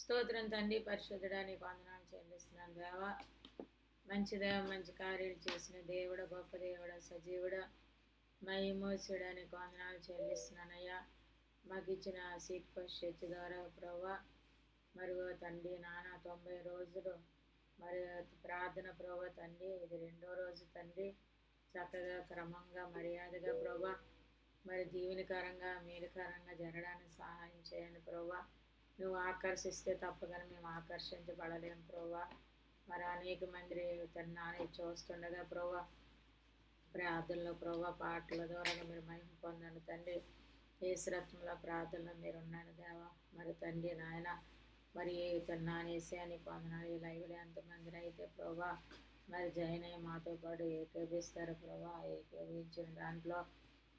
స్తోత్రం తండ్రి, పరిశుద్ధుడా, నీకు వందనాలు చెల్లిస్తున్నాను దేవా. మంచి దేవ, మంచి కార్యాలు చేసిన దేవుడు, గొప్ప దేవుడు, సజీవుడు, మహిమోత్సుడా, నీకు వందనాలు చెల్లిస్తున్నానయ్యా. మాకు ఇచ్చిన సీట్ ఫస్ట్ చర్చ్ ద్వారా ప్రభా, మరి తండ్రి నాన్న 90 రోజులు మరి ప్రార్థన ప్రభా తండ్రి, ఇది 2వ రోజు తండ్రి. చక్కగా క్రమంగా మర్యాదగా ప్రభా మరి దీవెనకరంగా మేలుకరంగా జరగడానికి సహాయం చేయండి ప్రభా. నువ్వు ఆకర్షిస్తే తప్పగానే మేము ఆకర్షించబడలేము ప్రభా. మరి అనేక మంది తిన్నాను చూస్తుండగా ప్రభా, ప్రార్థనలో ప్రభా పాటల ద్వారా మీరు మహిమ పొందండి తండ్రి. ఏసురత్నంలో ప్రార్థనలో మీరు ఉన్నాడు దేవా. మరి తండ్రి నాయన మరి తిన్నాను ఏసానికి వందనాలు. ఈ లైవ్లో ఎంతమంది అయితే ప్రభా మరి జైన్ అయ్యి మాతో పాటు ఏకీపిస్తారు ప్రభా. ఏకీపించిన దాంట్లో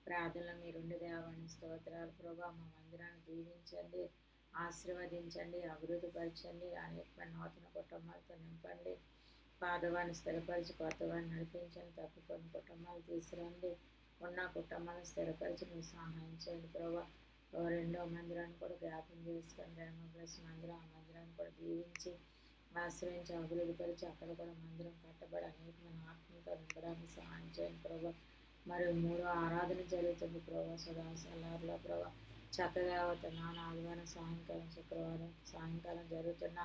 ప్రార్థనలో మీరుండి దేవాన్ని స్తోత్రాలు ప్రభా. మా మందిరాన్ని దీవించండి, ఆశీర్వదించండి, అభివృద్ధిపరచండి. అనేకమైన నూతన కుటుంబాలతో నింపండి. పాదవాన్ని స్థిరపరిచి కొత్తవాన్ని నడిపించండి. తప్పిపోయిన కుటుంబాలు తీసుకురండి. ఉన్న కుటుంబాలను స్థిరపరిచి మీరు సహాయం చేయండి ప్రభా. 2వ మందిరాన్ని కూడా జ్ఞాపం చేసుకొని ప్లస్ మందిరం, ఆ మందిరాన్ని కూడా దీవించి ఆశ్రయించి అభివృద్ధిపరిచి అక్కడ కూడా మందిరం కట్టబడి అనేకమైన ఆత్మతో నింపడానికి సహాయం చేయండి ప్రభా. మరి 3వ ఆరాధన జరుగుతుంది ప్రభా. సదాసలార్లో ప్రభా చక్కగా అవుతున్నాను. ఆదివారం సాయంకాలం, శుక్రవారం సాయంకాలం జరుగుతున్న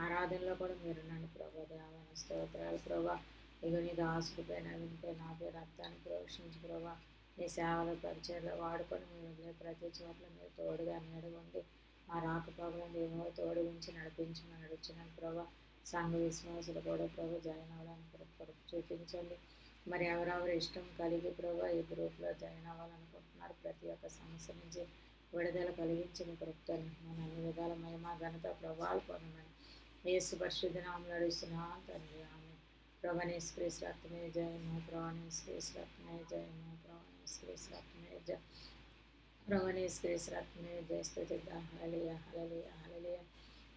ఆరాధనలో కూడా మీరు నన్ను ప్రభా దేవాన్ని స్తోత్రాలు ప్రభా. ఇక నీ దాసుడి పైన వినిపై నాపై రక్తాన్ని ప్రోక్షించి ప్రభా నీ సేవల పరిచయంలో వాడుకొని మీరు ప్రతి చోట్ల మీరు తోడుగా నీడగొండి మా రాకపోకలను దేవుడు తోడు ఉంచి నడిపించమని నడుచున్నాను ప్రభా. సంఘ విశ్వాసులు కూడా ప్రభు జాయిన్ అవ్వడానికి చూపించండి. మరి ఎవరెవరు ఇష్టం కలిగి ప్రభా ఈ గ్రూప్లో జాయిన్ అవ్వాలనుకుంటున్నారు ప్రతి ఒక్క సమస్య నుంచి విడుదల కలిగించిన కృప్తాన్ని మన అన్ని విధాల మహిమ ఘనత ప్రభావాలు పొందమని యేసు పరిశుద్ధ నామములో అడుగుతున్నాం తండ్రి. ఆమె ప్రభనేశ్వరీస్ రక్తమే జయము, ప్రభనేశ్వరీస్ రక్తమే జయము, ప్రభనేశ్వరీస్ రక్తమే జయ, ప్రభనేశ్వరీస్ రక్తమే జయ. స్తుతిద్దాం. హల్లెలూయా, హల్లెలూయా, హల్లెలూయా,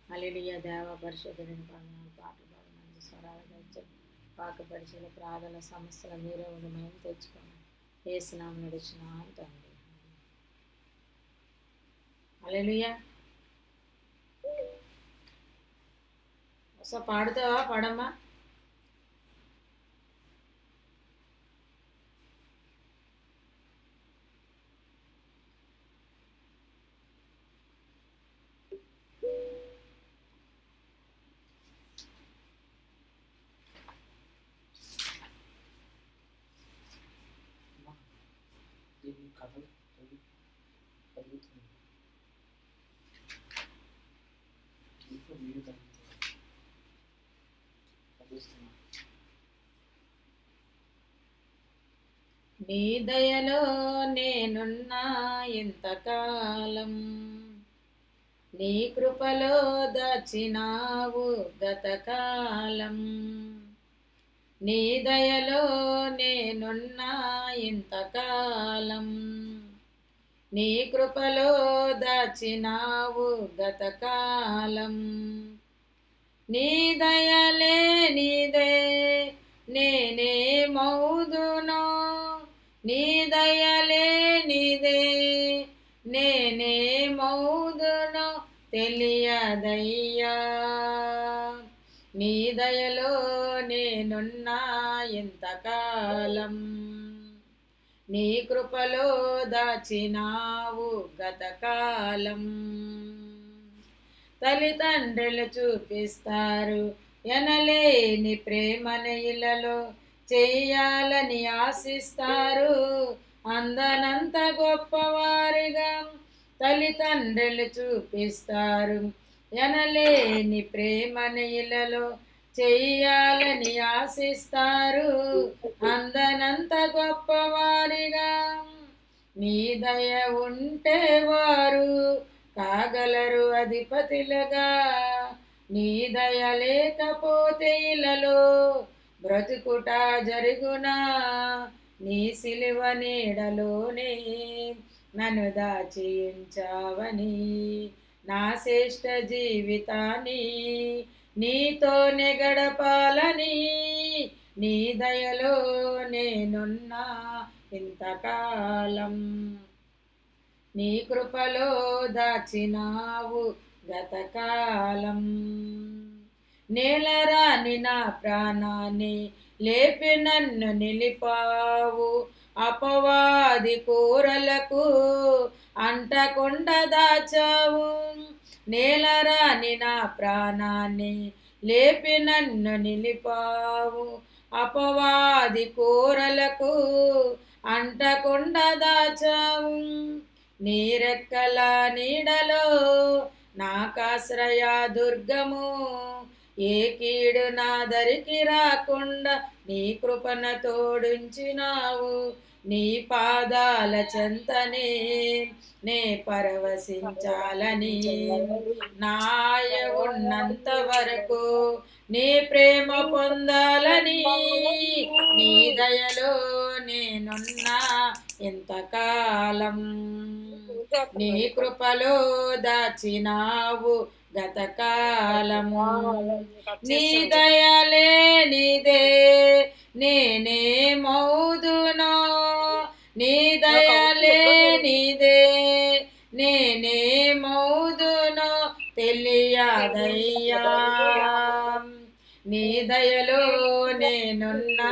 హల్లెలూయా. దేవ పరిశుద్ధుని పాటలు పాడు, మంచి స్వరాలు తెచ్చి పాక పరిచయ ప్రార్థన సమస్యల మీరే ఉండి మేము తెచ్చుకోండి. యేసునామములో నడుచున్నాం తండ్రి. హల్లెలూయా. ఒకసారి పాడుతావా? పాడమ్మా. నీ దయలో నేనున్నా ఇంతకాలం, నీ కృపలో దాచినావు గతకాలం. నీ దయలో నేనున్నా ఇంతకాలం, నీ కృపలో దాచినావు గతకాలం. నీ దయలే నీదే నేనే మౌదునో, నీ దయలే నీదే నేనే మౌదునో తెలియదయ్యా. నీ దయలో నేనున్నా ఇంతకాలం, నీ కృపలో దాచినావు గతకాలం. తల్లిదండ్రులు చూపిస్తారు ఎనలేని ప్రేమను ఇళ్ళలో, చెయ్యాలని ఆశిస్తారు అందనంత గొప్పవారిగా. తల్లిదండ్రులు చూపిస్తారు ఎనలేని ప్రేమను ఇళ్ళలో, చెయ్యాలని ఆశిస్తారు అందనంత గొప్పవారిగా. నీ దయ ఉంటే వారు కాగలరు అధిపతులుగా, నీ దయ లేకపోతే ఇలలో బ్రతుకుట జరుగునా. నీ సిలువ నీడలోనే నన్ను దాచి ఉంచావని, నా శ్రేష్ఠ జీవితాన్ని నీతోనే గడపాలని. నీ దయలో నేనున్నా ఇంతకాలం, నీ కృపలో దాచినావు గతకాలం. నేలరాని నా ప్రాణాన్ని లేపి నన్ను నిలిపావు, అపవాది కూరలకు అంటకుండా దాచావు. నేలరాని నా ప్రాణాన్ని లేపి నన్ను నిలిపావు, అపవాది కూరలకు అంటకుండా దాచావు. నీ రెక్కల నీడలో నాకాశ్రయ దుర్గము, ఏ కీడు నా దరికి రాకుండా నీ కృపణ తోడుంచినావు. నీ పాదాల చెంతనే నే పరవశించాలని, నాయ ఉన్నంత వరకు నీ ప్రేమ పొందాలని, నీ దయలో నేనున్నా ఎంతకాలం. నీ కృపలో దాచినావు గతకాలం. నీ దయలేనిదే నేనేమౌదునో, నీ దయలేనిదే నేనేమౌదునో తెలియదయ్యా. నీ దయలో నేనున్నా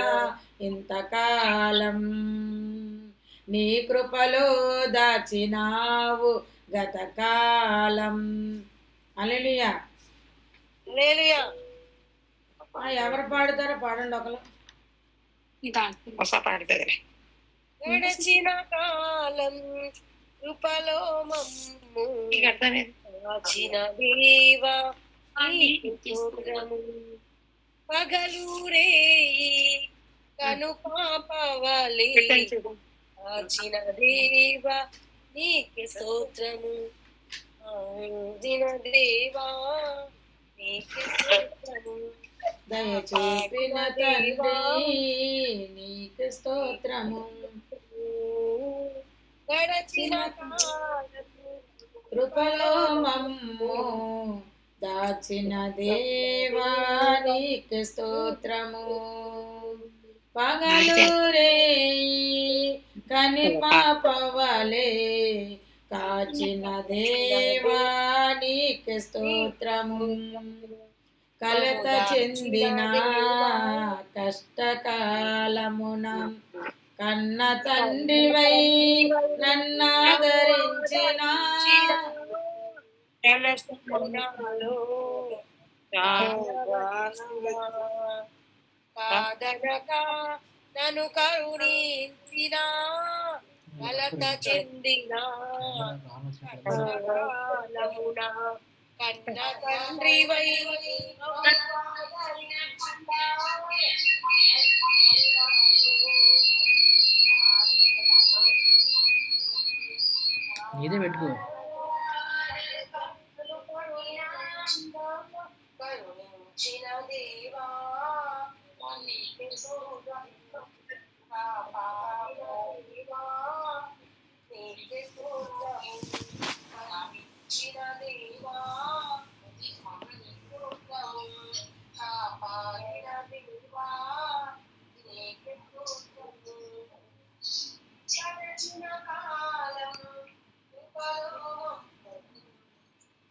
ఇంతకాలం, నీ కృపలో దాచినావు గతకాలం. హల్లెలూయా. ఎవరు పాడుతారో పాడండి ఒకరు. గడచిన కాలం కృపలో మమ్ము కాచిన దేవా పగలు రేయి కను పాపవలే కాచిన దేవా నీకే స్తోత్రము. కాచిన దేవా నీకే స్తోత్రము. దయచూపిన తండ్రి నీకు స్తోత్రము. గడచిన కృపలో మమ్ము దాచిన దేవా నీకు స్తోత్రము. పగలు రేయి కని పాపవలే కాచిన దేవా నీకు స్తోత్రము. కలత చెందిన కష్టకాలమున కన్న తండ్రివై నన్నాదరించిన, కాదనక నన్ను కరుణించిన, కలత చెందిన కాలమున కన్న తండ్రివై నీదే పెట్టుకో. కరుణించిన దేవా నీకే స్తోత్రము. నీకే స్తోత్రము. కరుణించిన దేవా నీకే స్తోత్రము. కాపాడిన దేవా నీకే స్తోత్రము. గడచిన కాలం కృపలో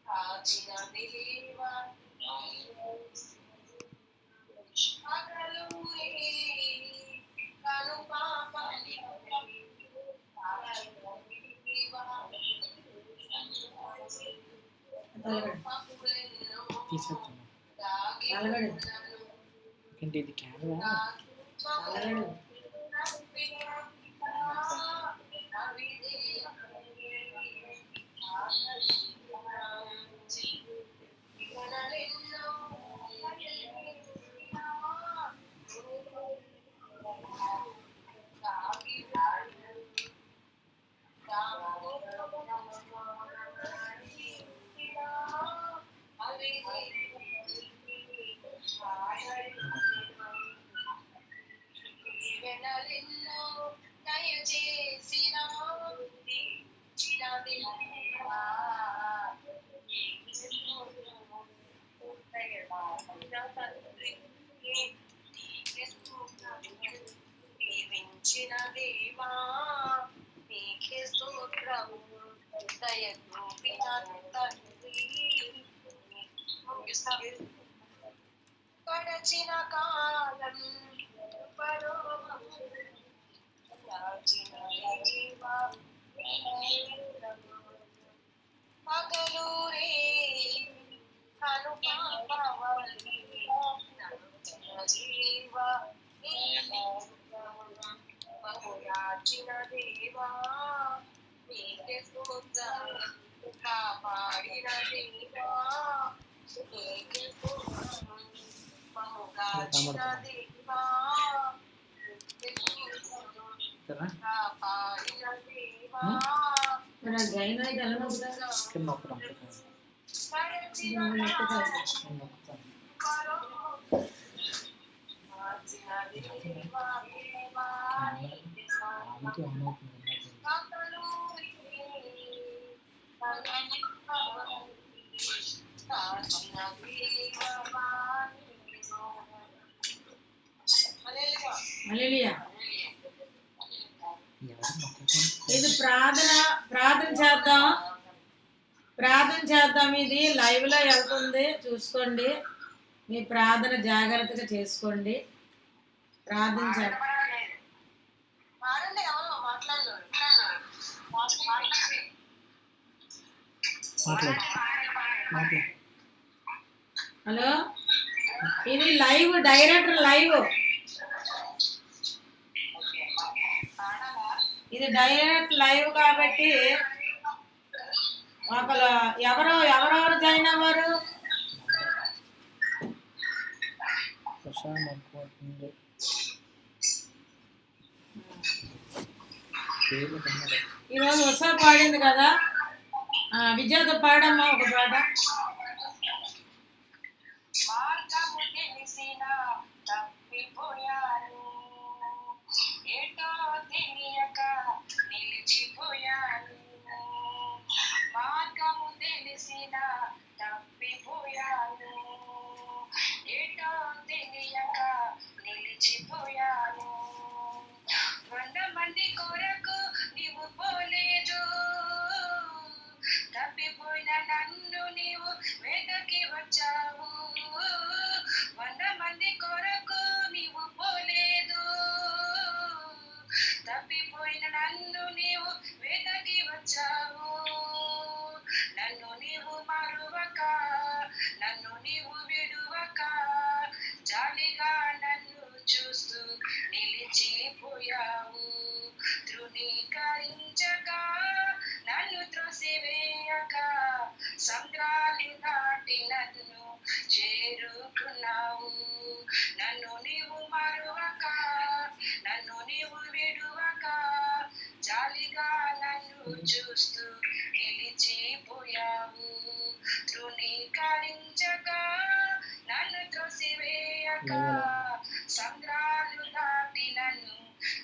కాచిన దేవా పగలు కను పాప ఏంటి ఇది కెమెరా? దీవించిన దేవా నీకే స్తోత్రము. దయచూపిన తండ్రి గడచిన కాలం కృపలో దాచిన దేవా పగలూరే అనుపాపవల్లి జీవా బహురాచిన దేవా నీకే స్తోత్రం కాపాడిన దేవా నీకే స్తోత్రం బహురాచిన దేవా కదా కాపాడిన దేవా మరి ఆ జైన్ అయితే ఎలా నొక్కుతారు? కింద ఒకటి ఉంటుంది. గడచిన ఇది నొక్కుతారు. నేను నొక్కుతాను. ఆమెకి ఆన్ అవుతుంది ఇందాక. హల్లెలూయా. ఎవరు నొక్కకుండా ఇది ప్రార్థన చేద్దాం. ఇది లైవ్ లో వెళ్తుంది, చూసుకోండి. మీ ప్రార్థన జాగ్రత్తగా చేసుకోండి. ప్రార్థన చేద్దాం. మాట్లాడు. హలో, ఇది లైవ్, డైరెక్ట్ లైవ్. ఇది డైరెక్ట్ లైవ్ కాబట్టి ఒకరు ఎవరెవరు జాయిన్ అవ్వరు? ప్రశాంత్ అనుకుంటుంది. పేర్లు కన్నడ. ఈరోజు ఉత్సవ పాడింది కదా, విజయతో పాడమ్మా ఒక పాట. మార్గము తెలిసిన తప్పిపోయాను, ఏటో తెలియక నిలిచిపోయాను. మార్గము తెలిసిన తప్పిపోయాను, ఏటో తెలియక నిలిచిపోయాను. 100 మంది కొరకు నీవు పోలేదు, తప్పిపోయిన నన్ను నీవు వెతకి వచ్చావు. 100 మంది కొరకు నీవు పోలేదు, తప్పిపోయిన నన్ను నీవు వెతకి వచ్చావు. నన్ను నీవు మరువక, నన్ను నీవు విడువక, జాలిగా నన్ను చూస్తూ నిలిచిపోయావు. తృణీకరించక, నన్ను త్రోసివేయక, సంద్రాలు దాటి నన్ను చేరుకున్నావు. నన్ను నీవు మరువక, నన్ను నీవు విడువక, జాలిగా నన్ను చూస్తూ నిలిచిపోయావు. తృణీకరించక, నన్ను త్రోసివేయక, సంద్రాలు దాటి నన్ను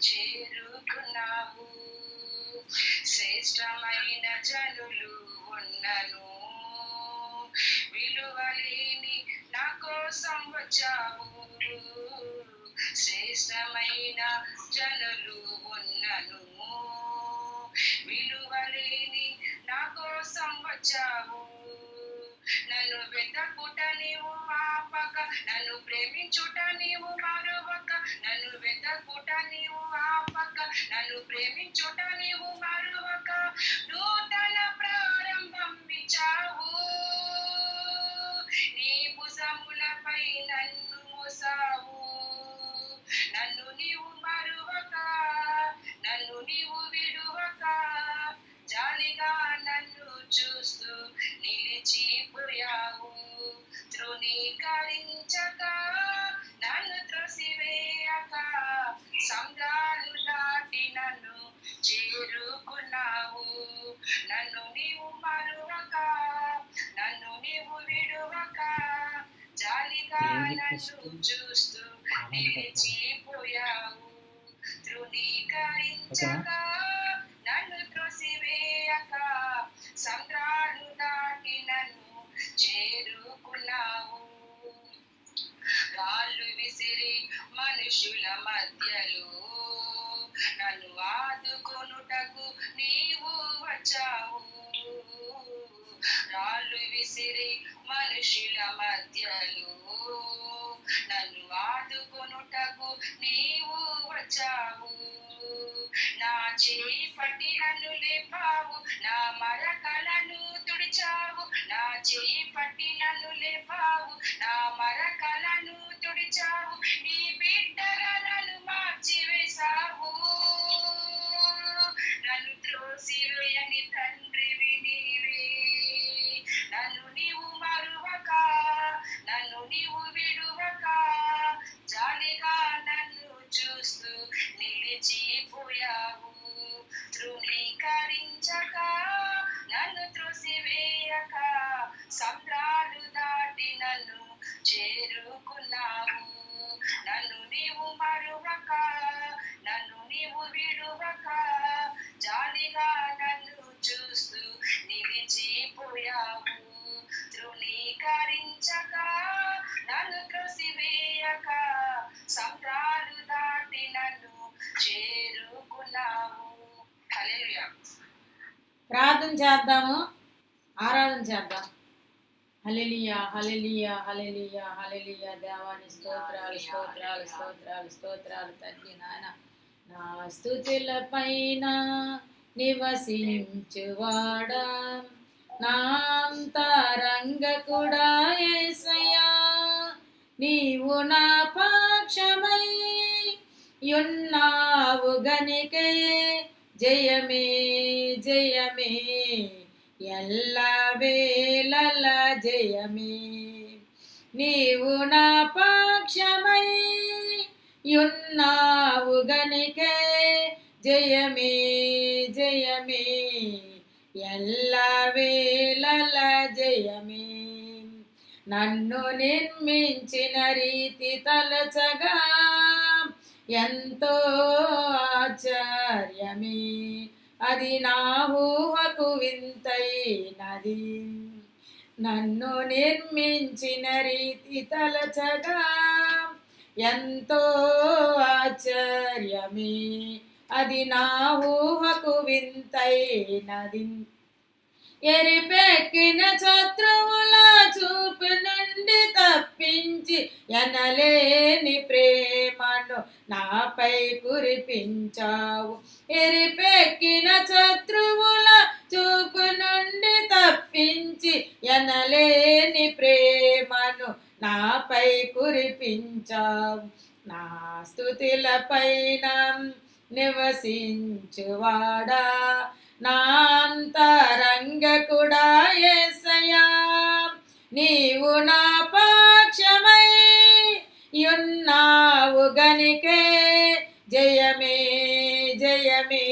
చేరుకున్నావు. శ్రేష్టమైన జనులు ఉన్నను, విలువలేని నా కోసం వచ్చావు. శ్రేష్టమైన జనులు ఉన్నను, విలువలేని నా కోసం వచ్చావు. నన్ను వెతకుట నీవు ఆపక, నన్ను ప్రేమించుట నీవు మరువక, నన్ను వెతకుట నీవు ఆపక, నన్ను ప్రేమించుట నీవు మరువక, నూతన ప్రారంభం ఇచ్చావు. నీ భుజములపై నన్ను మోసావు. నన్ను నీవు మరువక, నన్ను నీవు విడువక, జాలిగా నన్ను చూస్తూ నిలిచిపోయావు. తృణీకరించక, నన్ను త్రోసివేయక, సంద్రాలు దాటి నన్ను చేరుకున్నావు. నన్ను నీవు మరువక, నన్ను నీవు విడువక, జాలిగా నన్ను చూస్తూ నిలిచిపోయావు. తృణీకరించక, నన్ను త్రోసివేయక, సంద్రాలు దాటి నన్ను చేరుకున్నావు. రాళ్ళు విసిరి మనుషుల మధ్యలో నన్ను ఆదుకొనుటకు నీవు వచ్చావు. రాళ్ళు విసిరి మనుషుల మధ్య చేయి పట్టి నన్ను లేపావు, నా మరకలను తుడిచావు. నా చేయి పట్టి నన్ను లేపావు, నా మరకలను తుడిచావు. నీ బిడ్డగా నన్ను మార్చివేశావు. నన్ను త్రోసివేయని తండ్రివి నీవే. నన్ను నీవు మరువక, నన్ను నీవు విడువక, జాలిగా నన్ను చూస్తూ నిలిచిపోయావు. తృణీకరించక, నన్ను త్రోసివేయక, సముద్రాలు దాటి నన్ను చేరుకున్నావు. నన్ను నీవు మరువక, నన్ను నీవు విడువక, జాలిగా నన్ను చూస్తూ నిలిచిపోయావు. తృణీకరించక, నన్ను త్రోసివేయక, సముద్రాలు దాటి నన్ను చేరుకున్నావు. హల్లెలూయా. ప్రార్థన చేద్దాము, ఆరాధన చేద్దాం. హల్లెలూయా, హల్లెలూయా, హల్లెలూయా, హల్లెలూయా. దేవాని స్తోత్రాలు, స్తోత్రాలు, స్తోత్రాలు, స్తోత్రాలు తండ్రి నాయన. నా స్తుతుల పైన నివసించువాడా, నా అంతరంగకుడా యేసయ్యా. నీవు నా పక్షమై యున్నావు గనికే, జయమే జయమే ఎల్ల వేళల జయమే. నీవు నా పక్షమై యున్నావు గనికే, జయమే జయమే ఎల్ల వేళల జయమే. నన్ను నిర్మించిన రీతి తలచగా ఎంతో ఆశ్చర్యమే, అది నా ఊహకు వింతైనది. నన్ను నిర్మించిన రీతి తలచగా ఎంతో ఆశ్చర్యమే, అది నా ఊహకు వింతైనది. ఎరిపెక్కిన శత్రువుల చూపు నుండి తప్పించి ఎనలేని ప్రేమను నాపై కురిపించావు. ఎరిపెక్కిన శత్రువుల చూపు నుండి తప్పించి ఎనలేని ప్రేమను నాపై కురిపించావు. నా స్తుతుల పైన నివసించువాడా, నా అంతరంగకుడా యేసయ్యా. నీవు నా పక్షమై యున్నావు గనికే, జయమే జయమే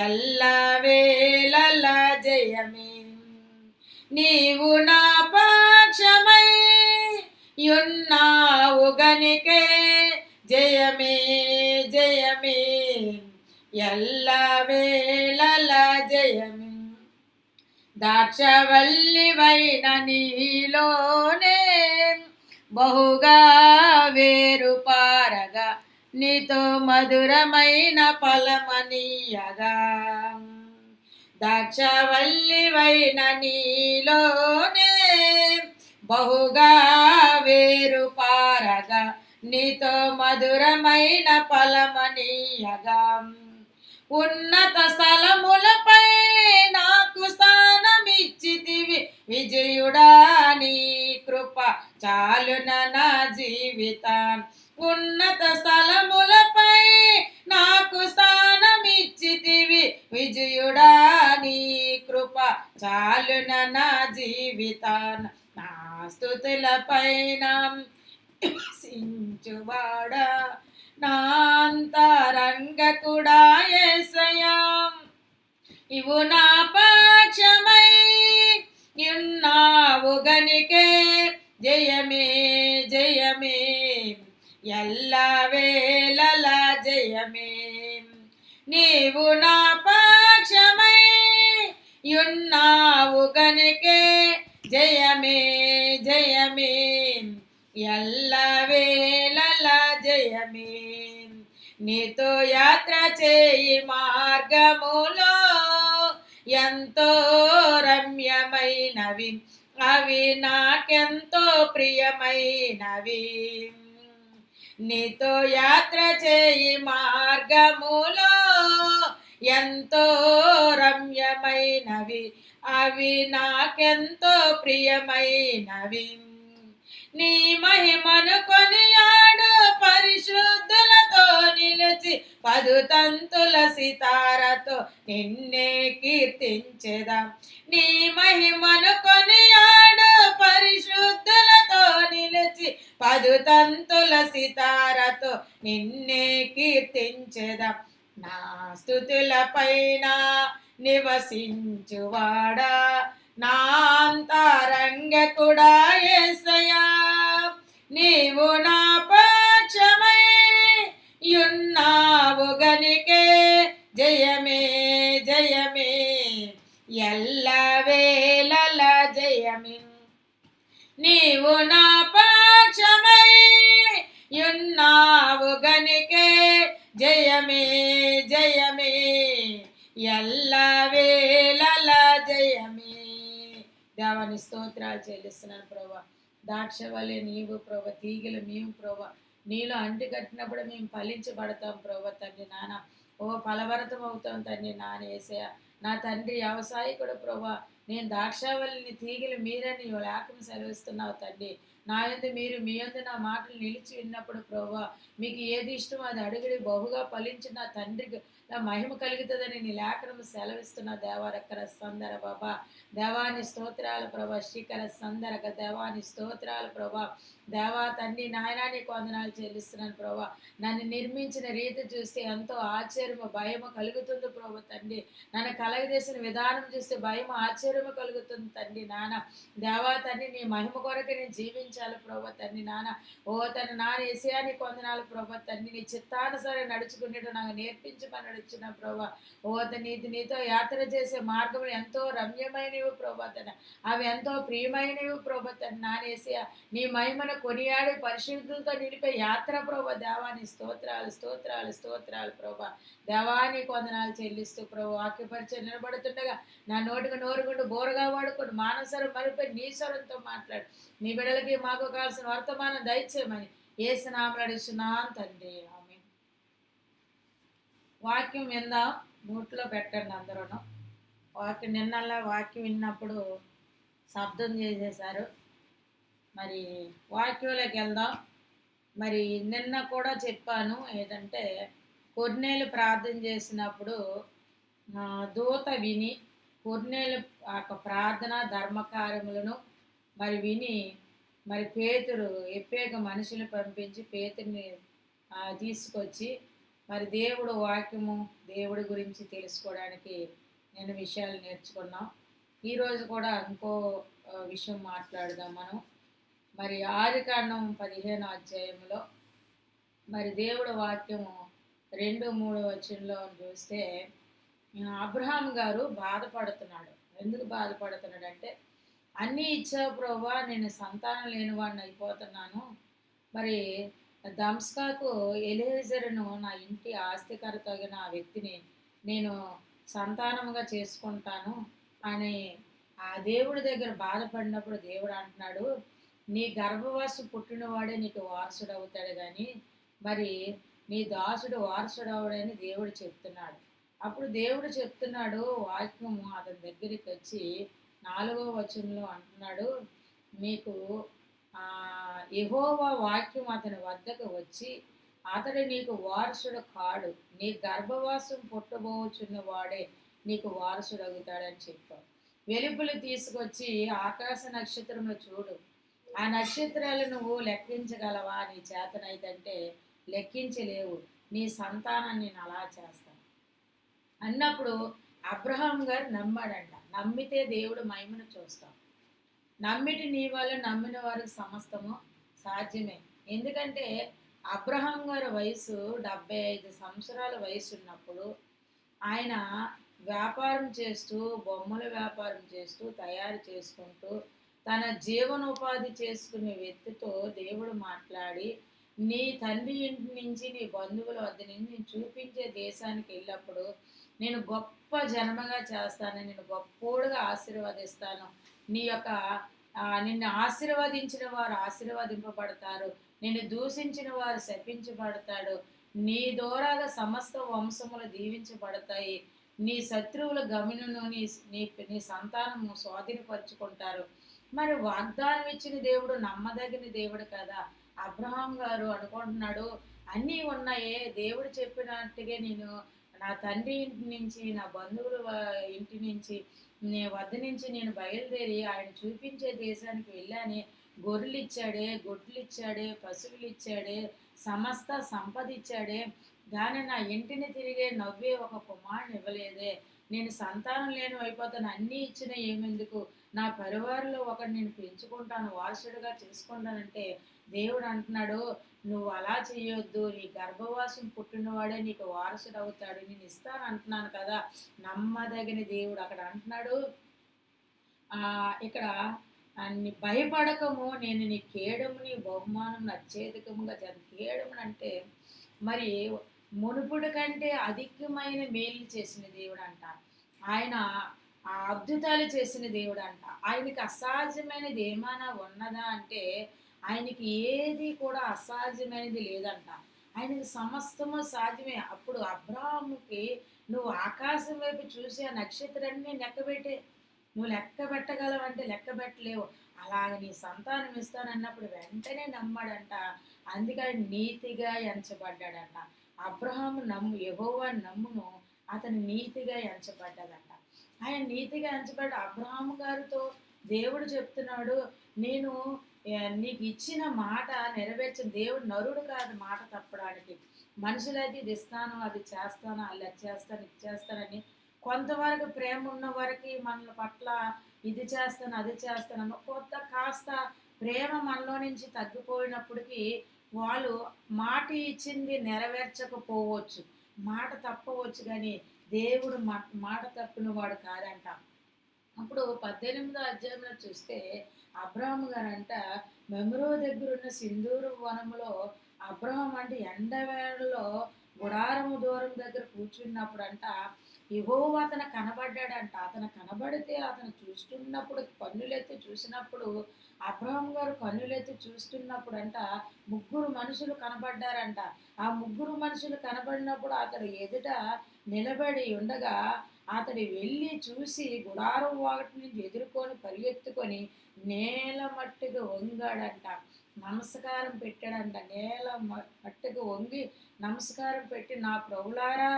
ఎల్ల వేళల జయమే. నీవు నా పక్షమై యున్నావు గనికే, జయమే జయమే ఎల్ల వేళల జయమే. ద్రాక్షవల్లివైన నీలోనే బహుగా వేరు పారగా, నీతో మధురమైన ఫలమనీయగా. ద్రాక్షవల్లివైన నీలోనే బహుగా వేరు పారగా, నీతో మధురమైన ఫలమనీయగా. ఉన్నత స్థలములపై నాకు స్థానమిచ్చితివి విజయుడా, నీ కృప చాలున నా జీవితం. ఉన్నత స్థలములపై నాకు స్థానమిచ్చితివి విజయుడా, నీ కృప చాలున నా జీవితాన్. నా స్తుతుల పైన సించువాడా, నా అంతరంగకుడా యేసయ్యా. ఇవు నా పక్షమై యున్నావు గనికే, జయమే జయమే ఎల్ల వేళల జయమే. నీవు నా పక్షమై యున్నావు గనికే, జయమే జయమే ఎల్ల వేళల జయమే. నీతో యాత్ర చేయి మార్గములో ఎంతో రమ్యమైనవి, అవి నాకెంతో ప్రియమైనవి. నీతో యాత్ర చేయి మార్గములో ఎంతో రమ్యమైనవి, అవి నాకెంతో ప్రియమైనవి. నీ మహిమను కొనియాడు పరిశుద్ధులతో నిలిచి, పదుతంతుల సితారతో నిన్నే కీర్తించెదా. నీ మహిమను కొనియాడు పరిశుద్ధులతో నిలిచి, పదుతంతుల సితారతో నిన్నే కీర్తించెదా. నా స్తుతుల పైన నివసించువాడా, నా అంతరంగకుడా యేసయ్యా. నీవు నా పక్షమై యున్నావు గనికే, జయమే జయమే ఎల్లవేళల జయమే. నీవు నా పక్షమై యున్నావు గనికే, జయమే జయమే ఎల్లవేళల జయమే. దేవాని స్తోత్రాలు చెల్లిస్తున్నాను ప్రభా. ద్రాక్షవల్లి నీవు ప్రభా, తీగలు మేము ప్రభా, నీలో అంటికట్టినప్పుడు మేము ఫలించబడతాం ప్రభా తండ్రి నాన్న. ఓ ఫలభరితం అవుతాం తండ్రి నాన్న యేసయ్య. నా తండ్రి వ్యవసాయకుడు ప్రభా, నేను ద్రాక్షవల్లిని తీగలు మీరని లేఖను సెలవిస్తున్నావు తండ్రి. నా యందు మీరు, మీ యందు నా మాటలు నిలిచి విన్నప్పుడు ప్రభా, మీకు ఏది ఇష్టమో అది అడుగుడి, బహుగా ఫలించిన నా తండ్రికి నా మహిమ కలుగుతుందని నీ లేఖనము సెలవిస్తున్న దేవారక్కర సందర బాబా. దేవాని స్తోత్రాలు ప్రభా, శ్రీకర సందరక దేవాని స్తోత్రాలు ప్రభా. దేవా తండ్రి నాయనా నీకు వందనాలు చెల్లిస్తున్నాను ప్రభా. నన్ను నిర్మించిన రీతి చూస్తే ఎంతో ఆశ్చర్యము భయము కలుగుతుంది ప్రభా తండ్రి. నన్ను కలగజేసిన విధానం చూస్తే భయం ఆశ్చర్యము కలుగుతుంది తండ్రి నాన్న. దేవా తండ్రి నీ మహిమ కొరకు నేను జీవించాలి ప్రభా తండ్రి నాన్న. ఓ తన నాన్న యేసయ్యా నీకు వందనాలు ప్రభా తండ్రి. నీ చిత్తానుసారం నడుచుకునేట్టు నాకు నేర్పించమని నడుచున్న ప్రభా. ఓ నీతో యాత్ర చేసే మార్గం ఎంతో రమ్యమైనవి ప్రభా తన, అవి ఎంతో ప్రియమైనవి ప్రభా తన నాన్న యేసయ్యా. నీ మహిమను కొనియాడి పరిశుద్ధులతో నిలిపే యాత్ర ప్రభా. దేవాని స్తోత్రాలు స్తోత్రాలు స్తోత్రాలు ప్రభా. దేవాని వందనాలు చెల్లిస్తూ ప్రభు వాక్యపరిచయం నిలబడుతుండగా నా నోటికి నోరుగుండు బోరగా వాడుకొని మానసరం మరిపోయి నీ స్వరంతో మాట్లాడు. నీ బిడ్డలకి మాకు కావాల్సిన వర్తమానం దయచేయమని యేసు నామములో అడుగుచున్నాను తండ్రి, ఆమేన్. వాక్యం విందాం, నోట్లో పెట్టండి అందరూ. వాక్యం నిన్నల్లా వాక్యం విన్నప్పుడు శబ్దం చేసేశారు. మరి వాక్యంలోకి వెళ్దాం. మరి నిన్న కూడా చెప్పాను ఏంటంటే, కొర్నేలు ప్రార్థన చేసినప్పుడు దూత విని కొర్నేలు ప్రార్థన ధర్మకార్యములను మరి విని, మరి పేతురు ఎప్పేక మనుషులు పంపించి పేతురిని తీసుకొచ్చి మరి దేవుడు వాక్యము దేవుడి గురించి తెలుసుకోవడానికి నేను విషయాలు నేర్చుకున్నాం. ఈరోజు కూడా ఇంకో విషయం మాట్లాడదాం మనం. మరి ఆదికాండం 15వ అధ్యాయంలో మరి దేవుడు వాక్యము 2-3 వచనంలో చూస్తే అబ్రహాం గారు బాధపడుతున్నాడు. ఎందుకు బాధపడుతున్నాడు అంటే, అన్నీ ఇచ్చావు ప్రభువా, నేను సంతానం లేని వాడిని అయిపోతున్నాను. మరి దమ్స్కాకు ఎలీజరును నా ఇంటి ఆస్తికర్త తగిన ఆ వ్యక్తిని నేను సంతానముగా చేసుకుంటాను అని ఆ దేవుడి దగ్గర బాధపడినప్పుడు దేవుడు అంటున్నాడు, నీ గర్భవాసు పుట్టినవాడే నీకు వారసుడు అవుతాడు కానీ మరి నీ దాసుడు వారసుడు అవడని దేవుడు చెప్తున్నాడు. అప్పుడు దేవుడు చెప్తున్నాడు వాక్యము అతని దగ్గరికి వచ్చి 4వ వచనంలో అంటున్నాడు, మీకు యెహోవా వాక్యం అతని వద్దకు వచ్చి, అతడు నీకు వారసుడు కాడు, నీ గర్భవాసం పుట్టబోచున్న వాడే నీకు వారసుడు అవుతాడని చెప్పాడు. వెలుపులు తీసుకొచ్చి ఆకాశ నక్షత్రంలో చూడు, ఆ నక్షత్రాలు నువ్వు లెక్కించగలవా? నీ చేతనైతే లెక్కించలేవు, నీ సంతానాన్ని నేను అలా చేస్తాను అన్నప్పుడు అబ్రహాం గారు నమ్మాడంట. నమ్మితే దేవుడు మహిమను చూస్తాం. నమ్మిటి నీ వల్ల నమ్మిన వారికి సమస్తము సాధ్యమే. ఎందుకంటే అబ్రహాం గారి వయసు 75 సంవత్సరాల వయసు ఉన్నప్పుడు ఆయన వ్యాపారం చేస్తూ, బొమ్మల వ్యాపారం చేస్తూ, తయారు చేసుకుంటూ తన జీవనోపాధి చేసుకునే వ్యక్తితో దేవుడు మాట్లాడి, నీ తండ్రి ఇంటి నుంచి నీ బంధువుల వద్ద నుంచి నేను చూపించే దేశానికి వెళ్ళినప్పుడు నేను గొప్ప జన్మగా చేస్తాను, నేను గొప్పోడుగా ఆశీర్వదిస్తాను, నీ యొక్క నిన్ను ఆశీర్వదించిన వారు ఆశీర్వదింపబడతారు, నిన్ను దూషించిన వారు శపించబడతాడు, నీ ద్వారాగా సమస్త వంశములు దీవించబడతాయి. నీ శత్రువుల గమనను నీ నీ నీ సంతానము స్వాధీనపరుచుకుంటారు. మరి వాగ్దానం ఇచ్చిన దేవుడు నమ్మదగిన దేవుడు కదా. అబ్రహాం గారు అనుకుంటున్నాడు, అన్నీ ఉన్నాయే, దేవుడు చెప్పినట్టుగా నేను నా తండ్రి ఇంటి నుంచి, నా బంధువుల ఇంటి నుంచి, వద్ద నుంచి నేను బయలుదేరి ఆయన చూపించే దేశానికి వెళ్ళానే. గొర్రెలు ఇచ్చాడే, గొడ్లు ఇచ్చాడే, పశువులు ఇచ్చాడే, సమస్త సంపద ఇచ్చాడే, కానీ నా ఇంటిని తిరిగే నవ్వే ఒక కుమారుని ఇవ్వలేదే. నేను సంతానం లేని అయిపోతాను, అన్నీ ఇచ్చిన ఏమెందుకు, నా పరివారంలో ఒకటి నేను పెంచుకుంటాను, వారసుడిగా చేసుకుంటానంటే దేవుడు అంటున్నాడు, నువ్వు అలా చేయొద్దు, నీ గర్భవాసం పుట్టినవాడే నీకు వారసుడు అవుతాడు, నేను ఇస్తాను అంటున్నాను కదా. నమ్మదగిన దేవుడు అక్కడ అంటున్నాడు, ఇక్కడ నీ భయపడకము, నేను నీ కేడముని బహుమానం అత్యధికముగా కేడమును అంటే మరి మునుపుడు కంటే అధికమైన మేలు చేసిన దేవుడు అంట. ఆయన ఆ అద్భుతాలు చేసిన దేవుడు అంట. ఆయనకి అసాధ్యమైనది ఏమైనా ఉన్నదా అంటే ఆయనకి ఏది కూడా అసాధ్యమైనది లేదంట. ఆయనకి సమస్తము సాధ్యమే. అప్పుడు అబ్రాహాముకి నువ్వు ఆకాశం వైపు చూసి ఆ నక్షత్రాన్ని లెక్కబెట్టే, నువ్వు లెక్క పెట్టగలవంటే లెక్క పెట్టలేవు. అలాగ నీ సంతానం ఇస్తానన్నప్పుడు వెంటనే నమ్మాడంట. అందుకని నీతిగా ఎంచబడ్డాడంట. అబ్రహాము యెహోవా నమ్మును, అతను నీతిగా ఎంచబడ్డాడంట. ఆయన నీతిగా ఎంచబడ్డ అబ్రహాము గారితో దేవుడు చెప్తున్నాడు, నేను నీకు ఇచ్చిన మాట నెరవేర్చిన దేవుడు నరుడు కాదు మాట తప్పడానికి. మనుషులైతే ఇది ఇస్తాను, అది చేస్తాను, అలా చేస్తాను, ఇది చేస్తానని కొంతవరకు ప్రేమ ఉన్న వరకు మన పట్ల ఇది చేస్తాను, అది చేస్తాను, కొత్త కాస్త ప్రేమ మనలో నుంచి తగ్గిపోయినప్పటికీ వాళ్ళు మాట ఇచ్చింది నెరవేర్చకపోవచ్చు, మాట తప్పవచ్చు, కానీ దేవుడు మాట తప్పిన వాడు కాదంట. అప్పుడు 18వ అధ్యాయంలో చూస్తే అబ్రహాం గారంట మెమ్రో దగ్గర ఉన్న సింధూరు వనములో అబ్రహాం అంటే ఎండవేళలో గుడారము దూరం దగ్గర కూర్చున్నప్పుడు అంట యెహోవా అతను కనబడ్డాడంట. అతను కనబడితే అతను చూస్తున్నప్పుడు కన్నులెత్తి చూసినప్పుడు అబ్రహాం గారు కన్నులెత్తి చూస్తున్నప్పుడు అంట ముగ్గురు మనుషులు కనబడ్డారంట. ఆ ముగ్గురు మనుషులు కనబడినప్పుడు అతడు ఎదుట నిలబడి ఉండగా అతడు వెళ్ళి చూసి గుడారం వాటి నుంచి ఎదుర్కొని పరిగెత్తుకొని నేల మట్టుగా వంగాడంట, నమస్కారం పెట్టాడంట. నేల మట్టుగా వంగి నమస్కారం పెట్టి, నా ప్రభులారా,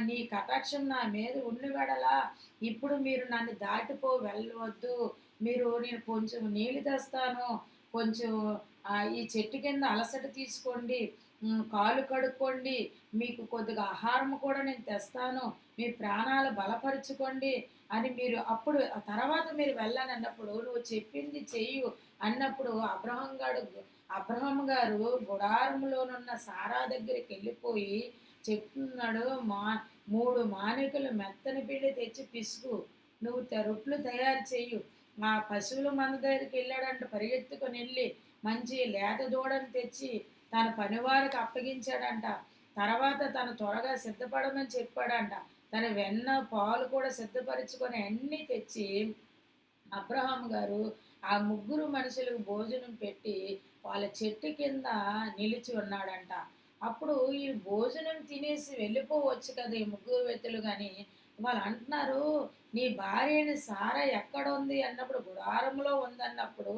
నీ కటాక్షం నా మీద ఉండి వెడలా, ఇప్పుడు మీరు నన్ను దాటిపో వెళ్ళవద్దు, నేను కొంచెం నీళ్ళు తెస్తాను, కొంచెం ఈ చెట్టు కింద అలసట తీసుకోండి, కాలు కడుక్కోండి, మీకు కొద్దిగా ఆహారం కూడా నేను తెస్తాను, మీ ప్రాణాలు బలపరుచుకోండి అని మీరు అప్పుడు తర్వాత మీరు వెళ్ళని అన్నప్పుడు నువ్వు చెప్పింది చెయ్యు అన్నప్పుడు అబ్రహాం గారు గుడారంలోనున్న సారా దగ్గరికి వెళ్ళిపోయి చెప్తున్నాడు, 3 మానికలు మెత్తని పిండి తెచ్చి పిసుకు, నువ్వు రొట్లు తయారు చెయ్యు. మా పశువుల మంద దగ్గరికి వెళ్ళాడంట, పరిగెత్తుకొని వెళ్ళి మంచి లేత దూడని తెచ్చి తన పనివారికి అప్పగించాడంట. తర్వాత తను త్వరగా సిద్ధపడమని చెప్పాడంట. తన వెన్న పాలు కూడా సిద్ధపరచుకొని అన్నీ తెచ్చి అబ్రహాం గారు ఆ ముగ్గురు మనుషులకు భోజనం పెట్టి వాళ్ళ చెట్టు కింద నిలిచి ఉన్నాడంట. అప్పుడు ఈ భోజనం తినేసి వెళ్ళిపోవచ్చు కదా ఈ ముగ్గురు వ్యక్తులు, కానీ వాళ్ళు అంటున్నారు, నీ భార్యని సారా ఎక్కడ ఉంది అన్నప్పుడు గుడారంలో ఉందన్నప్పుడు,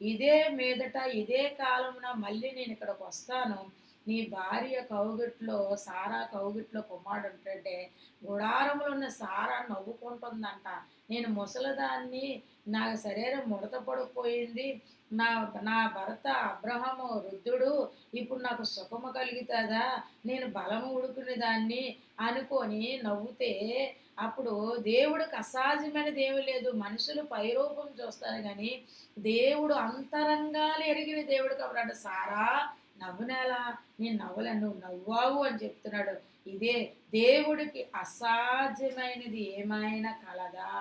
ఇదే మీదట ఇదే కాలమున మళ్ళీ నేను ఇక్కడికి వస్తాను, నీ భార్య కౌగిట్లో సారా కౌగిట్లో కుమారుడు ఉంటుంటే గుడారంలో ఉన్న సారా నవ్వుకుంటుందంట, నేను ముసలిదాన్ని, నా శరీరం ముడత పడిపోయింది, నా నా భర్త అబ్రహాము వృద్ధుడు, ఇప్పుడు నాకు సుఖము కలుగుతుందా, నేను బలము ఉడుకునే దాన్ని అనుకొని నవ్వుతే, అప్పుడు దేవుడికి అసాధ్యమైనది ఏమీ లేదు. మనుషులు పైరూపం చూస్తారు కానీ దేవుడు అంతరంగాలు ఎరిగిన దేవుడు కాబట్టి అంటే సారా నవ్వునేలా, నేను నవ్వలేను, నువ్వు నవ్వావు అని చెప్తున్నాడు. ఇదే దేవుడికి అసాధ్యమైనది ఏమైనా కలదా?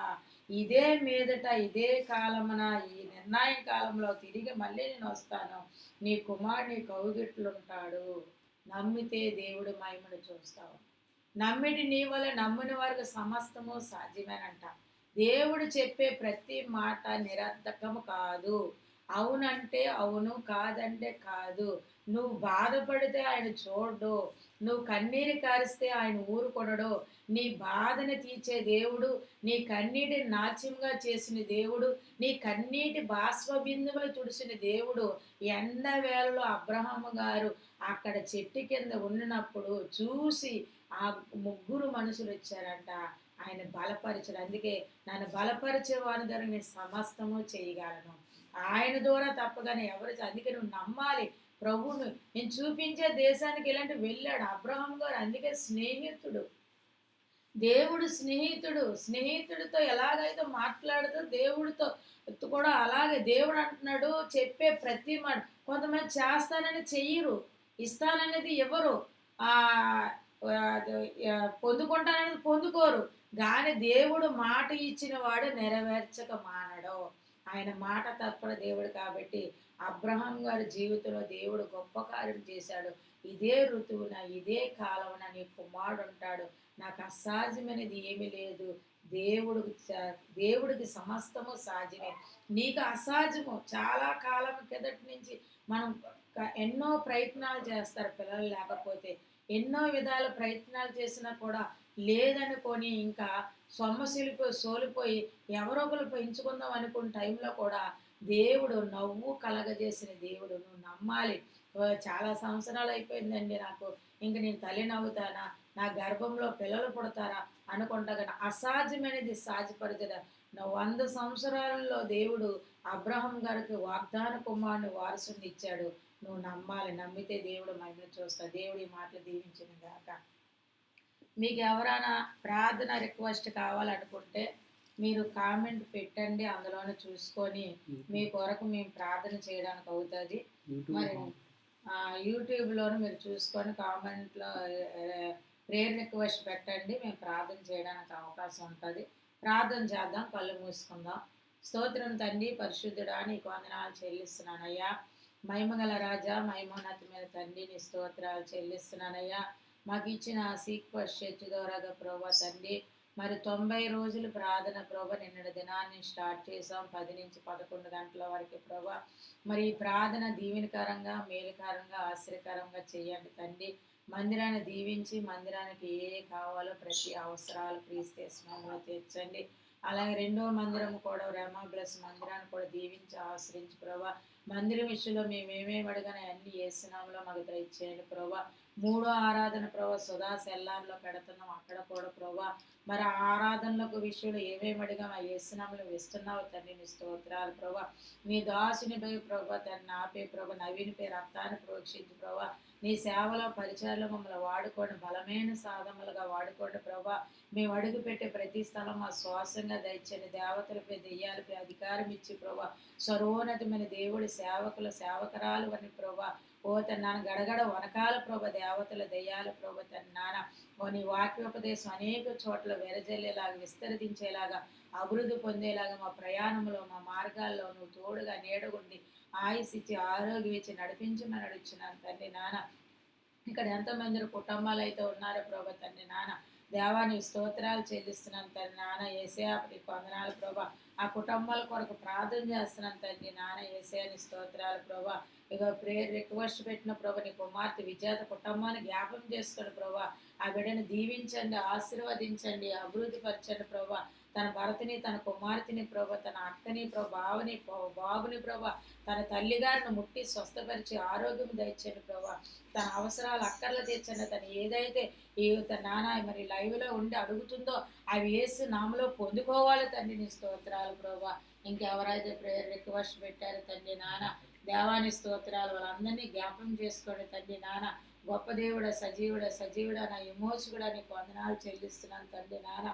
ఇదే మీదట ఇదే కాలమున ఈ నిర్ణయ కాలంలో తిరిగి మళ్ళీ నేను వస్తాను, నీ కుమారుడు కౌగిట్లుంటాడు, నమ్మితే దేవుడు మహిమను చూస్తావు. నమ్మిటి నీ వల్ల నమ్మిన వారికి సమస్తము సాధ్యమేనంట. దేవుడు చెప్పే ప్రతి మాట నిరర్థకము కాదు. అవునంటే అవును, కాదంటే కాదు. నువ్వు బాధపడితే ఆయన చూడడు. నువ్వు కన్నీరు కారిస్తే ఆయన ఊరుకొనడు. నీ బాధను తీర్చే దేవుడు, నీ కన్నీటిని నాట్యంగా చేసిన దేవుడు, నీ కన్నీటి బాష్ప బిందువులు తుడిసిన దేవుడు. ఎండ వేళలో అబ్రహాము గారు అక్కడ చెట్టు కింద ఉన్నప్పుడు చూసి ఆ ముగ్గురు మనుషులు వచ్చారంట. ఆయన బలపరచడు. అందుకే నన్ను బలపరిచే వారి ద్వారా నేను సమస్తము చేయగలను. ఆయన ద్వారా తప్పగానే అందుకే నువ్వు నమ్మాలి ప్రభువును. నేను చూపించే దేశానికి ఇలాంటి వెళ్ళాడు అబ్రహాం గారు. అందుకే స్నేహితుడు, దేవుడు స్నేహితుడు. స్నేహితుడితో ఎలాగైతే మాట్లాడుతూ దేవుడితో కూడా అలాగే దేవుడు అంటున్నాడు, చెప్పే ప్రతి మాట. కొంతమంది చేస్తానని చెయ్యరు, ఇస్తాననేది ఎవరు, ఆ పొందుకుంటాననేది పొందుకోరు. కానీ దేవుడు మాట ఇచ్చిన వాడు నెరవేర్చక మానడు. ఆయన మాట తప్పని దేవుడు కాబట్టి అబ్రహాం గారి జీవితంలో దేవుడు గొప్ప కార్యం చేశాడు. ఇదే ఋతువున ఇదే కాలమున నీ కుమారుడు ఉంటాడు. నాకు అసాధ్యమైనది ఏమీ లేదు. దేవుడికి సమస్తము సాధ్యమే. నీకు అసాధ్యము. చాలా కాలం కిందటి నుంచి మనం ఎన్నో ప్రయత్నాలు చేస్తారు పిల్లలు లేకపోతే. ఎన్నో విధాల ప్రయత్నాలు చేసినా కూడా లేదనుకొని ఇంకా సోలిపోయి ఎవరో ఒకరు పెంచుకుందాం అనుకున్న టైంలో కూడా దేవుడు నవ్వు కలగజేసిన దేవుడు. నువ్వు నమ్మాలి. చాలా సంవత్సరాలు అయిపోయిందండి నాకు, ఇంక నేను తల్లి నవ్వుతానా, నా గర్భంలో పిల్లలు పుడతారా అనుకుంటా. కానీ అసాధ్యమైనది సాధ్యపరచదా. 100 సంవత్సరాలలో దేవుడు అబ్రహాం గారికి వాగ్దాన కుమారుని వారసుని ఇచ్చాడు. నువ్వు నమ్మాలి. నమ్మితే దేవుడు మహిమను చూస్తాడు. దేవుడి మాటలు దీవించిన గాక. మీకు ఎవరైనా ప్రార్థన రిక్వెస్ట్ కావాలనుకుంటే మీరు కామెంట్ పెట్టండి, అందులోనే చూసుకొని మీ కొరకు మేము ప్రార్థన చేయడానికి అవుతుంది. మరి యూట్యూబ్లోనూ మీరు చూసుకొని కామెంట్లో ప్రేయర్ రిక్వెస్ట్ పెట్టండి, మేము ప్రార్థన చేయడానికి అవకాశం ఉంటుంది. ప్రార్థన చేద్దాం, కళ్ళు మూసుకుందాం. స్తోత్రం తండ్రి, పరిశుద్ధుడా, నీకు వందనాలు చెల్లిస్తున్నానయ్యా. మహిమగల రాజా, మహిమోన్నతమైన తండ్రి, నీ స్తోత్రాలు చెల్లిస్తున్నానయ్యా. మాకు ఇచ్చిన సీక్ ఫస్ట్ చర్చ్ ద్వారాగా ప్రభా తండ్రి, మరి 90 రోజులు ప్రార్థన ప్రభా నిన్నటి దినాన్ని స్టార్ట్ చేసాం. 10 నుంచి 11 గంటల వరకు ప్రభా. మరి ఈ ప్రార్థన దీవెనకరంగా, మేలుకరంగా, ఆశ్చర్యకరంగా చేయండి తండ్రి. మందిరాన్ని దీవించి మందిరానికి ఏ కావాలో ప్రతి అవసరాలు క్రీస్తునామములో తీర్చండి. అలాగే 2వ మందిరం కూడా రెమా ప్లస్ మందిరాన్ని కూడా దీవించి ఆశ్రయించి ప్రభా. మందిరం విషయంలో మేము ఏమేమి అడగానే అన్ని యేసునామములో మాకు దయచేయండి ప్రభా. 3వ ఆరాధన ప్రభా సుధా సెల్లార్లో పెడుతున్నాం, అక్కడ కూడా ప్రభా. మరి ఆరాధనలకు విషయంలో ఏమేమి అడిగా మా యేసునామములో వేస్తున్నావు తండ్రి, నీ స్తోత్రాలు ప్రభా. మీ దాసుని పై ప్రభా తను ఆపే ప్రభా, నవీని పై రక్తాన్ని ప్రోక్షించి ప్రభా. నీ సేవలో పరిచయాలు మమ్మల్ని వాడుకోండి, బలమైన సాధనలుగా వాడుకోండి ప్రభా. మేము అడుగు పెట్టే ప్రతి స్థలం మా శ్వాసంగా దయచండి. దేవతలపై దెయ్యాలపై అధికారం ఇచ్చి ప్రభా. సర్వోన్నతమైన దేవుడి సేవకురాలు అని ప్రభా. ఓ తన్నాన గడగడ వనకాల ప్రభా, దేవతల దెయ్యాల ప్రభా తన్నాన. ఓ నీ వాక్యోపదేశం అనేక చోట్ల వెరజల్లేలాగా, విస్తరించేలాగా, అభివృద్ధి పొందేలాగా మా ప్రయాణంలో మా మార్గాల్లో నువ్వు తోడుగా నీడగుండి ఆయుస్ ఇచ్చి ఆరోగ్యం ఇచ్చి నడిపించమని అడుగుచున్నాను తండ్రి నాన్న. ఇక్కడ ఎంతమంది కుటుంబాలు అయితే ఉన్నారో ప్రభా తండ్రి నాన్న, దేవానికి స్తోత్రాలు చెల్లిస్తున్నాను తండ్రి నాన్న. యేసయ్యా నీకు వందనాలు ప్రభా. ఆ కుటుంబాల కొరకు ప్రార్థన చేస్తున్నాను తండ్రి నాన్న. యేసయ్యాని స్తోత్రాలు ప్రభా. ఇక ప్రేయర్ రిక్వెస్ట్ పెట్టిన ప్రభా, నీ కుమార్తె విజేత కుటుంబాన్ని జ్ఞాపం చేసుకోండి ప్రభా. ఆ బిడ్డను దీవించండి, ఆశీర్వదించండి, అభివృద్ధి పరచండి ప్రభా. తన భర్తని, తన కుమార్తెని ప్రభా, తన అక్కని ప్రభా, బాబుని ప్రభా, తన తల్లిగారిని ముట్టి స్వస్థపరిచి ఆరోగ్యం దయచండి ప్రభా. తన అవసరాలు అక్కర్లు తీర్చండి. తను ఏదైతే తన నాన్న మరి లైవ్లో ఉండి అడుగుతుందో అవి యేసు నామములో పొందుకోవాలి తండ్రి, నీ స్తోత్రాలు ప్రభా. ఇంకెవరైతే ప్రేయర్ రిక్వెస్ట్ పెట్టారో తండ్రి నాన్న, దేవాని స్తోత్రాలు వాళ్ళందరినీ జ్ఞాపం చేసుకోండి తండ్రి నాన్న. గొప్ప దేవుడా, సజీవుడా, నా విమోచకుడా నీకు వందనాలు చెల్లిస్తున్నాను తండ్రి నాన్న.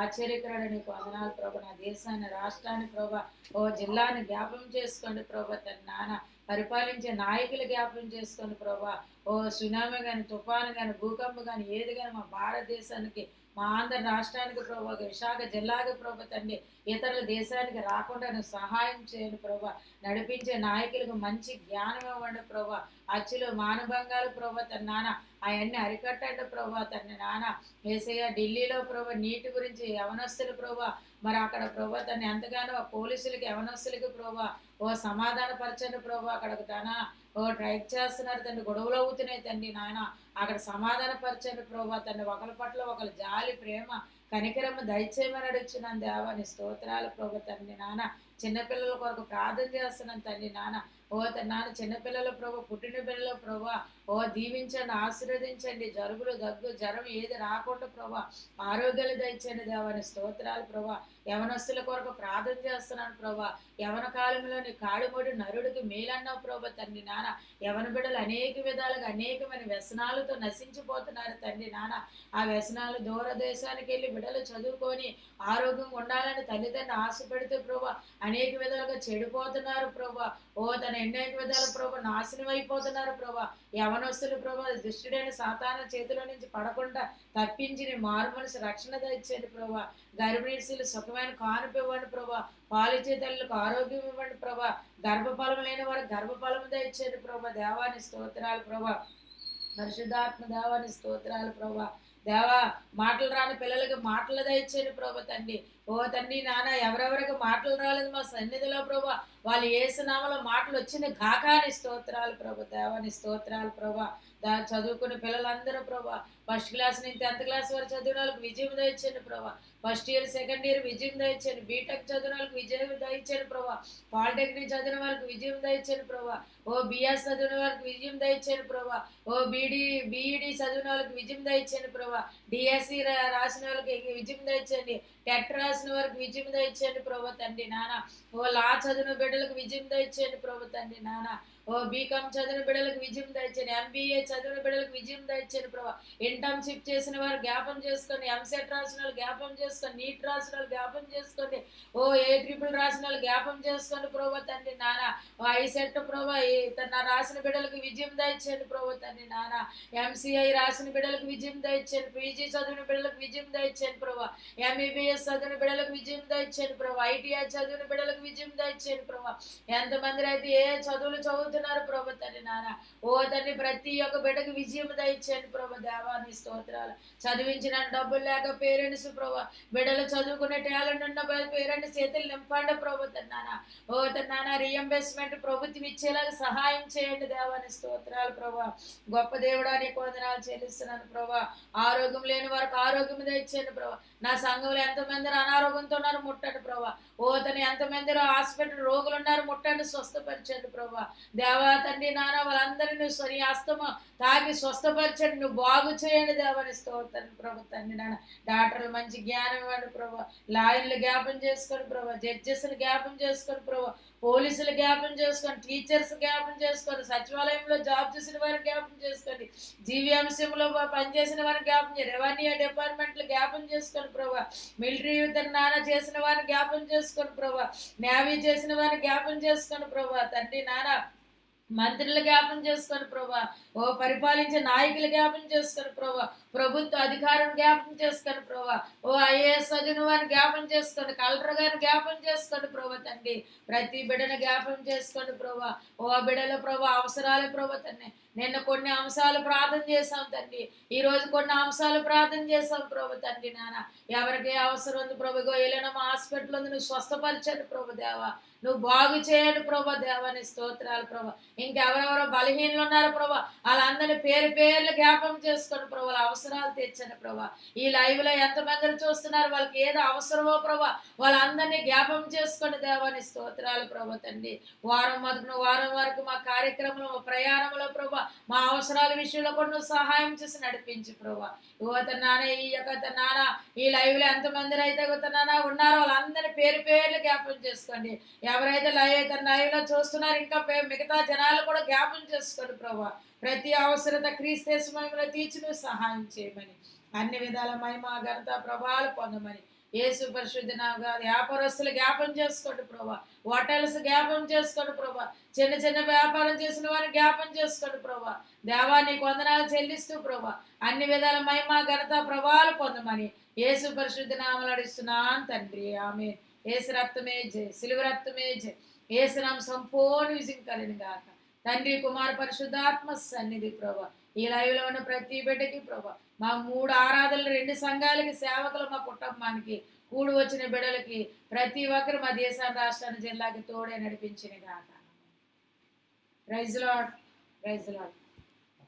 ఆశ్చర్యకరుడా నీకు వందనాలు ప్రభా. నా దేశాన్ని, రాష్ట్రాన్ని ప్రభా, ఓ జిల్లాని జ్ఞాపం చేసుకోండి ప్రభా తండ్రి నాన్న. పరిపాలించే నాయకులు జ్ఞాపం చేసుకోండి ప్రభా. ఓ సునామీ కానీ, తుఫాను కానీ, భూకంపం కానీ ఏది కానీ మా భారతదేశానికి, మా ఆంధ్ర రాష్ట్రానికి ప్రభా, విశాఖ జిల్లాకి ప్రభా తండ్రి, ఇతరుల దేశానికి రాకుండా నువ్వు సహాయం చేయండి ప్రభా. నడిపించే నాయకులకు మంచి జ్ఞానం ఇవ్వండి ప్రభా. అచ్చులు మానభంగాలు ప్రభా తన నాన్న అవన్నీ అరికట్టండి ప్రభా తండ్రి నాన్న. ఏసయ్య ఢిల్లీలో ప్రభా నీటి గురించి యవనస్తులు ప్రభా మరి అక్కడ ప్రభా తను ఎంతగానో పోలీసులకి యవనస్తులకి ప్రభా సమాధాన పరచండి ప్రభా. అక్కడ ట్రైక్ చేస్తున్నారు తండ్రి, గొడవలు అవుతున్నాయి తండ్రి నాయన. అక్కడ సమాధాన పరచండి ప్రభా తండ్రి. ఒకరి పట్ల ఒకరు జాలి ప్రేమ కనికరమ్మ దయచేయమని అడుగుచున్నాను దేవాని స్తోత్రాలు ప్రభా తండ్రి నాన్న. చిన్నపిల్లల కొరకు ప్రార్థన చేస్తున్నాను తండ్రి నాన్న. నాన్న చిన్నపిల్లల ప్రభా పుట్టిన పిల్లల ప్రభా దీవించండి, ఆశీర్వదించండి. జరుగులు దగ్గు జ్వరం ఏది రాకుండా ప్రభా ఆరోగ్యాలు దయచండి దేవాని స్తోత్రాలు ప్రభా. యవనస్తుల కొరకు ప్రార్థన చేస్తున్నాను ప్రభా. యవన కాలంలోని కాడిమొడి నరుడికి మేలన్నావు ప్రభా తండ్రి నాన్న. యవన బిడ్డలు అనేక విధాలుగా అనేకమైన వ్యసనాలతో నశించిపోతున్నారు తండ్రి నాన్న. ఆ వ్యసనాలు దూర దేశానికి వెళ్ళి బిడ్డలు చదువుకొని ఆరోగ్యంగా ఉండాలని తల్లిదండ్రులు ఆశపడితే ప్రభా అనేక విధాలుగా చెడిపోతున్నారు ప్రభా. తన అనేక విధాలు ప్రభా నాశనం అయిపోతున్నారు ప్రభా. యవనస్తులు ప్రభా దుష్టుడైన సాతాన చేతిలో నుంచి పడకుండా తప్పించి నీ మారు మనసు రక్షణ తెచ్చండి ప్రభా. గర్భిణీలు సుఖమైన కానుపు ఇవ్వండి ప్రభా. పాలిచ్చే తల్లులకు ఆరోగ్యం ఇవ్వండి ప్రభా. గర్భఫలం లేని వారికి గర్భఫలం తెచ్చండి ప్రభా. దేవాని స్తోత్రాలు ప్రభా. పరిశుద్ధాత్మ దేవాని స్తోత్రాలు ప్రభా. దేవా మాటలు రాని పిల్లలకి మాటలు దయచేయండి ప్రభా తండ్రి. తండ్రి నాన్న ఎవరెవరికి మాటలు రాలేదు మా సన్నిధిలో ప్రభా వాళ్ళు ఏసునామలో మాటలు వచ్చింది గాకాని స్తోత్రాలు ప్రభా. దేవాని స్తోత్రాలు ప్రభా. చదువుకునే పిల్లలందరూ ప్రభా ఫస్ట్ క్లాస్ నుంచి 10th క్లాస్ వరకు చదివిన వాళ్ళకి విజయం దయచండి ప్రభా. ఫస్ట్ ఇయర్ సెకండ్ ఇయర్ విజయం దయచండి. బీటెక్ చదివిన వాళ్ళకి విజయం దయచండి ప్రభా. పాలిటెక్నిక్ చదివిన వాళ్ళకి విజయం దయచండి ప్రభా. బిఎస్ చదివిన వాళ్ళకి విజయం దయచండి ప్రభా. బీఈడి చదివిన వాళ్ళకి విజయం దయచండి ప్రభా. డిఎస్సి రాసిన వాళ్ళకి విజయం దయచండి. టెట్ రాసిన వారికి విజయం దయచండి ప్రభా తండ్రి నాన్న. లా చదివిన బిడ్డలకు విజయం దయచండి ప్రభా తండ్రి నాన్న. బీకామ్ చదివిన బిడ్డలకు విజయం దయచండి. ఎంబీఏ చదివిన బిడ్డలకు విజయం దయచండి ప్రభా. ఇంటర్న్షిప్ చేసిన వారు జ్ఞాపం చేసుకోండి. ఎంసెట్ రాసిన వాళ్ళు జ్ఞాపం చేసుకోండి. నీట్ రాసిన వాళ్ళు జ్ఞాపం చేసుకోండి. ARRR రాసిన వాళ్ళు జ్ఞాపం చేసుకోండి ప్రభా తండ్రి నాన్న. ఐసెట్ ప్రభా రాసిన బిడ్డలకు విజయం దయచండి ప్రభా తండ్రి నాన్న. MCI రాసిన బిడ్డలకు విజయం దయచండి. పీజీ చదివిన బిడ్డలకు విజయం దయచండి ప్రభా. MBBS చదివిన బిడ్డలకు విజయం దయచండి ప్రభా. ITI చదివిన బిడ్డలకు విజయం దయచండి ప్రభా. ఎంతమంది అయితే ఏ చదువులు చదువుతున్నారు ప్రభా తండ్రి నాన్న. తండ్రి ప్రతి ఒక్క బిడ్డకు విజయం దయచండి ప్రభా. దేవాని స్తోత్రాలు. చదివించిన డబ్బులు లేక పేరెంట్స్ ప్రభా బిడ్డలు చదువుకునే టాలెంట్ ఉన్న పేరెంట్స్ చేతులు నింపండి ప్రభా నాన్న. రీఎంబర్స్మెంట్ ప్రభుత్వం ఇచ్చేలాగా సహాయం చేయండి దేవాని స్తోత్రాలు ప్రభా. గొప్ప దేవుడానికి వందనాలు చెల్లిస్తున్నాను ప్రభా. ఆరోగ్యం లేని వారికి ఆరోగ్యం దయచేయండి ప్రభా. నా సంఘంలో ఎంతమంది అనారోగ్యంతో ఉన్నారు ముట్టండి ప్రభా. ఎంతమంది హాస్పిటల్ రోగులు ఉన్నారు ముట్టండి స్వస్థపరచండి ప్రభా. దేవా తండ్రి నాన్న వాళ్ళందరినీ నీ హస్తము తాకి స్వస్థపరచండి. నువ్వు బాగు చేయండి దేవాని స్తోత్రం ప్రభా తండ్రి నాన్న. డాక్టర్లు మంచి జ్ఞానం ఇవ్వండి ప్రభా. లాయర్లు జ్ఞాపం చేసుకోండి ప్రభా. జడ్జెస్ని జ్ఞాపం చేసుకోండి ప్రభా. పోలీసులు జ్ఞాపం చేసుకోండి. టీచర్స్ జ్ఞాపం చేసుకోండి. సచివాలయంలో జాబ్ చేసిన వారిని జ్ఞాపం చేసుకోండి. జీవీఎంసీలో పనిచేసిన వారిని జ్ఞాపం చేయండి. రెవెన్యూ డిపార్ట్మెంట్లు జ్ఞాపం చేసుకోండి ప్రభా. మిలిటరీ నాన్న చేసిన వారిని జ్ఞాపం చేసుకోండి ప్రభా. నేవీ చేసిన వారిని జ్ఞాపం చేసుకోండి ప్రభా తండ్రి నాన్న. మంత్రులు జ్ఞాపం చేసుకోండి ప్రభా. పరిపాలించే నాయకులు జ్ఞాపం చేసుకోండి ప్రభా. ప్రభుత్వ అధికారులు జ్ఞాపం చేసుకోండి ప్రభా. IAS చదివిన వారిని జ్ఞాపం చేసుకోండి. కలెక్టర్ గారిని జ్ఞాపం చేసుకోండి ప్రభా తండ్రి. ప్రతి బిడ్డను జ్ఞాపం చేసుకోండి ప్రభా. బిడ్డల ప్రభా అవసరాలు ప్రభా తండ్రి. నిన్న కొన్ని అంశాలు ప్రార్థన చేశాం తండ్రి. ఈరోజు కొన్ని అంశాలు ప్రార్థన చేశాం ప్రభా తండ్రి నాన్న. ఎవరికి అవసరం ఉంది ప్రభు ఏలైనా హాస్పిటల్ ఉంది నువ్వు స్వస్థపరచండి ప్రభు దేవా. నువ్వు బాగు చేయండి ప్రభా. దేవాని స్తోత్రాలు ప్రభా. ఇంకెవరెవరో బలహీనలు ఉన్నారు ప్రభా. వాళ్ళందరినీ పేర్లు జ్ఞాపం చేసుకోండి ప్రభా. వాళ్ళ అవసరాలు తీర్చండి ప్రభా. ఈ లైవ్ లో ఎంతమంది చూస్తున్నారు వాళ్ళకి ఏదో అవసరమో ప్రభా వాళ్ళందరినీ జ్ఞాపం చేసుకోండి దేవాని స్తోత్రాలు ప్రభా తండ్రి. వారం వరకు మా కార్యక్రమంలో మా ప్రయాణంలో ప్రభా మా అవసరాల విషయంలో కూడా నువ్వు సహాయం చేసి నడిపించు ప్రభా. నాన్న ఈ లైవ్ లో ఎంతమంది అయితే ఉన్నారో వాళ్ళందరినీ పేర్లు జ్ఞాపం చేసుకోండి. ఎవరైతే లైవ్ లో చూస్తున్నారో ఇంకా మిగతా జనాలు కూడా జ్ఞాపం చేసుకోండి ప్రభా. ప్రతి అవసరత క్రీస్తు మహిమలో తీర్చి నువ్వు సహాయం చేయమని అన్ని విధాల మహిమ ఘనత ప్రభావాలు పొందమని యేసు పరిశుద్ధ నామమున వ్యాపారస్తులు జ్ఞాపం చేసుకోండి ప్రభా. హోటల్స్ జ్ఞాపం చేసుకోండి ప్రభా. చిన్న వ్యాపారం చేసిన వారిని జ్ఞాపం చేసుకోండి ప్రభా. దేవా నీకు వందనాలు చెల్లిస్తూ ప్రభా అన్ని విధాల మహిమ ఘనత ప్రభావాలు పొందమని యేసు పరిశుద్ధ నామములో అడుగుతున్నాను తండ్రి. ఆమేన్. యేసు రక్తమే జై. సిలువ రక్తమే జై. యేసు నామం సంపూర్ణ విజయం కలిగిన గాక. తండ్రి కుమార పరిశుద్ధాత్మ సన్నిధి ప్రభా ఈ లైవ్లో ఉన్న ప్రతి బిడ్డకి ప్రభా మా 3 ఆరాధనలు 2 సంఘాలకి సేవకులు మా కుటుంబానికి కూడి వచ్చిన బిడ్డలకి ప్రతి ఒక్కరు మా దేశాన్ని రాష్ట్రాన్ని జిల్లాకి తోడే నడిపించిన గాక. Praise Lord, praise lord.